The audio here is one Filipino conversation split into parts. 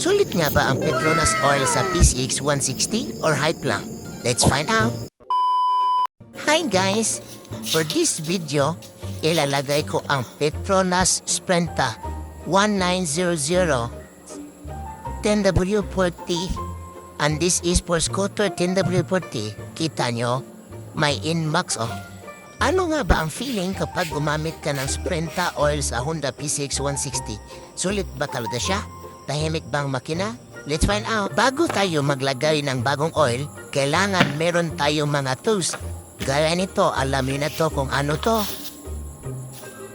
Sulit nga ba ang Petronas oil sa PCX 160 or hype lang? Let's find out! Hi guys! For this video, ilalagay ko ang Petronas Sprenta 1900 10W40 and this is for scooter 10W40. Kita nyo? May INMAX oh. Ano nga ba ang feeling kapag gumamit ka ng Sprenta oil sa Honda PCX 160? Sulit ba talaga siya? Tahimik bang makina? Let's find out. Bago tayo maglagay ng bagong oil, kailangan meron tayong mga tools. Gaya nito, alam niyo na to kung ano to.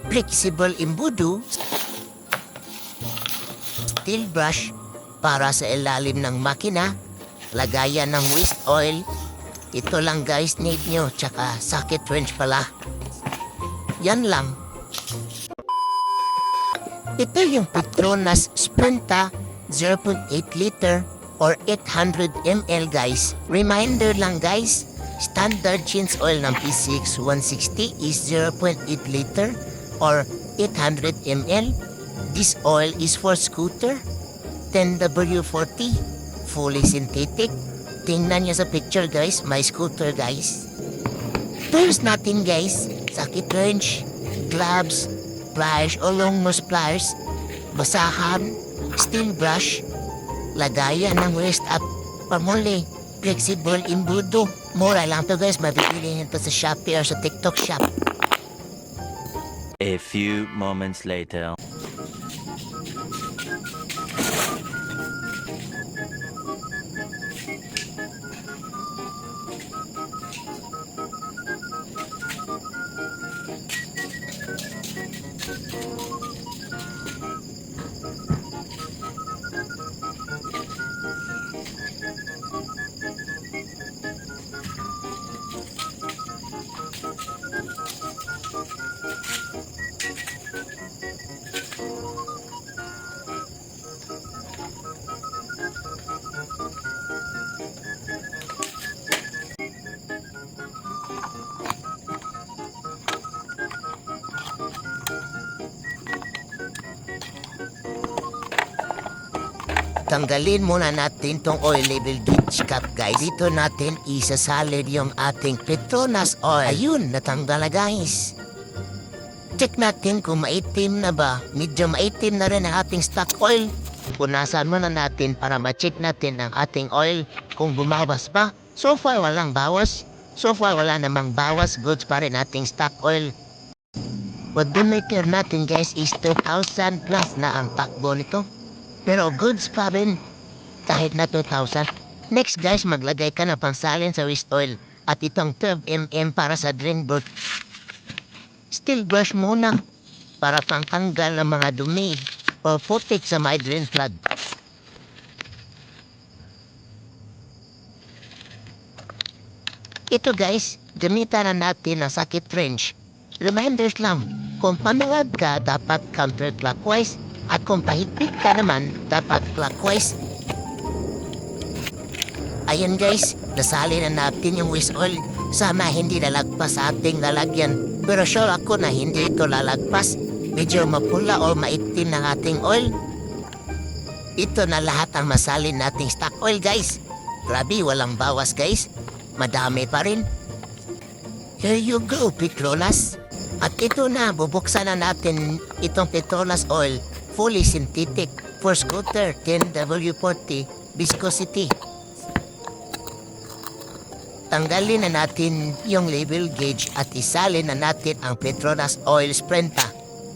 Flexible imbudo, steel brush para sa ilalim ng makina, lagayan ng waste oil. Ito lang guys need nyo, tsaka socket wrench pala. Yan lang. Ito yung Petronas Sprenta 0.8 liter or 800 ml guys. Reminder lang guys, standard change oil ng PCX 160 is 0.8 liter or 800 ml. This oil is for scooter 10W40, fully synthetic. Tingnan niyo sa picture guys, my scooter guys. Tools natin guys, socket wrench, gloves, pliers o long nose pliers, basahan, steel brush, lagayan ng waist up, pamuli, flexible imbudo. Mura lang to guys, mabibili nito sa Shopee or sa TikTok shop. A few moments later. Tanggalin muna natin tong oil label gauge cap guys. Dito natin isasalid yung ating Petronas oil. Ayun, natanggal na guys. Check natin kung maitim na ba. Medyo maitim na rin ang ating stock oil. Punasan muna natin para ma-check natin ang ating oil kung bumawas ba. So far walang bawas. So far wala namang bawas. Goods pa rin ating stock oil. Odometer natin guys is 2,000 plus na ang takbo nito. Pero goods pa rin kahit na 2,000. Next guys, maglagay ka na pansalin sa waste oil. At itong 12mm para sa drain board. Steel brush muna para pangtanggal ng mga dumi o putik sa may drain plug. Ito guys, gamitan na natin ang socket wrench. Reminders lang, kung panuwag ka dapat counterclockwise. At kung pahigpit ka naman, dapat clockwise. Ayan guys, nasali na natin yung waste oil. Sana hindi lalagpas sa ating lalagyan. Pero sure ako na hindi ito lalagpas. Medyo mapula o maitim ng ating oil. Ito na lahat ang masalin nating stock oil guys. Grabe, walang bawas guys. Madami pa rin. Here you go, Petronas. At ito na, bubuksan na natin itong Petronas oil. Fully synthetic for scooter 10W40 viscosity. Tanggalin na natin yung label gauge at isalin na natin ang Petronas oil Sprenta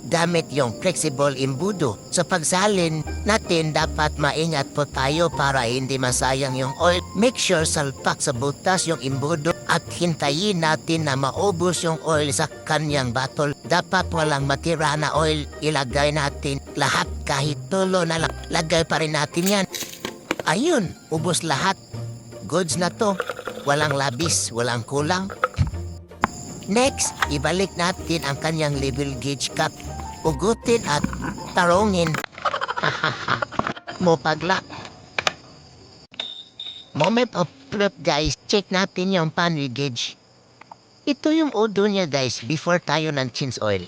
gamit yung flexible imbudo. Sa pagsalin natin, dapat maingat po tayo para hindi masayang yung oil. Make sure salpak sa butas yung imbudo at hintayin natin na maubos yung oil sa kanyang bottle. Dapat walang matira na oil, ilagay natin lahat kahit tulo na lang. Lagay pa rin natin yan. Ayun, ubos lahat. Goods na to. Walang labis, walang kulang. Next, ibalik natin ang kanyang label gauge cap. Ugutin at tarongin. Mopagla. Moment of truth guys, check natin yung panel gauge. Ito yung odo niya guys before tayo ng change oil.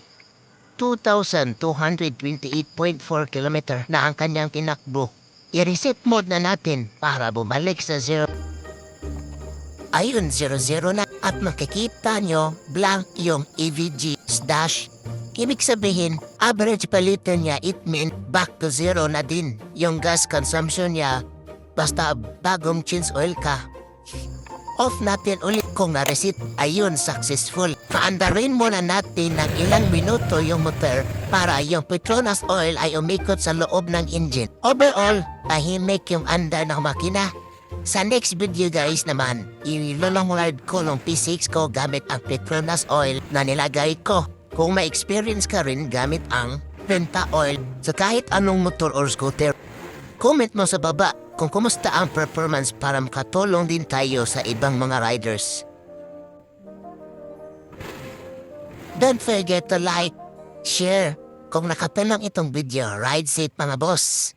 2,228.4 km na ang kanyang tinakbo. I-reset mode na natin para bumalik sa 0. Ayun, 00 na. At makikita nyo, blank yung EVG dash. Ibig sabihin, average pa liter niya, it mean back to 0 na din yung gas consumption niya. Basta bagong change oil ka. Off natin ulit kung na-reset. Ayun, successful. Paandarin muna natin ng ilang minuto yung motor para yung Petronas oil ay umikot sa loob ng engine. Overall, tahimik yung andar ng makina. Sa next video guys naman, ilolong ride ko ng P6 ko gamit ang Petronas oil na nilagay ko. Kung may experience ka rin gamit ang Penta oil sa kahit anong motor or scooter. Comment mo sa baba kung kumusta ang performance para makatulong din tayo sa ibang mga riders. Don't forget to like, share. Kung nakapalang itong video, ride safe mga boss.